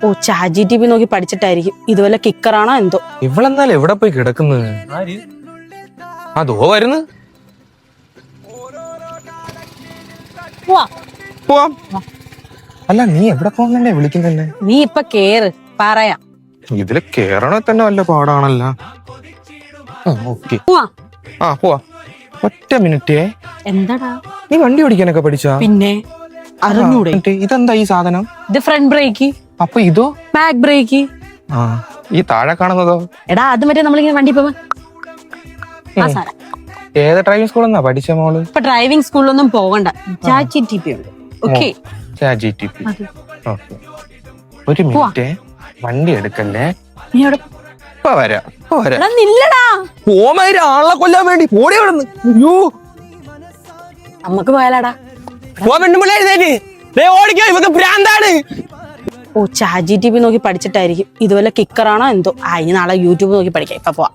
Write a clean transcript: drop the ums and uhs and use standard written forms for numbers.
ഓ ChatGPT നോക്കി പഠിച്ചിട്ടായിരിക്കും. ഇതുപോലെ കിക്കറാണോ എന്തോ. ഇവളെന്നാലും എവിടെ പോയി കിടക്കുന്നത്? അതോ വരുന്നു. പോവാം. അല്ല നീ എവിടെ പോകുന്നല്ലേ വിളിക്കുന്നല്ലേ? നീ ഇപ്പൊ കേറ് പറയാം. ഇതില് കേറണ തന്നെ വല്ല പാടാണല്ലോ. ഓക്കെ പോവാ. ഒറ്റ മിനിറ്റേ. എന്താടാ? നീ വണ്ടി ഓടിക്കാനൊക്കെ പഠിച്ചാ? പിന്നെ അറിഞ്ഞൂടെ? ഇതെന്താ ഈ സാധനം? ഇത് ഫ്രണ്ട് ബ്രേക്ക്. അപ്പൊ ഇതോ? Back brake. ഈ താഴെ കാണുന്നതോ? എടാ അത് മറ്റേ നമ്മളിങ്ങനെ വണ്ടി പോവാൻ ഏത് ഡ്രൈവിംഗ് സ്കൂളിൽ നിന്നാ പഠിച്ച മോള്? ഇപ്പൊ ഡ്രൈവിംഗ് സ്കൂളിലൊന്നും പോകണ്ട. ChatGPT ഉണ്ട്. Okay ChatGPT. ഒരു മിനിറ്റ്, വണ്ടി എടുക്കല്ലേ. നീ അവിടെ വരാം. നില്ലടാ. ആളെ കൊല്ലാൻ വേണ്ടി പോടി അവിടുന്ന്. അയ്യോ നമ്മക്ക് പോയാലാടാ. ഓടിക്കോ, ഇവക്ക് ഭ്രാന്താണ്. ഓ ChatGPT നോക്കി പഠിച്ചിട്ടായിരിക്കും. ഇതുപോലെ കിക്കറാണോ എന്തോ. ഇനി നാളെ യൂട്യൂബ് നോക്കി പഠിക്കാം. ഇപ്പൊ പോവാം.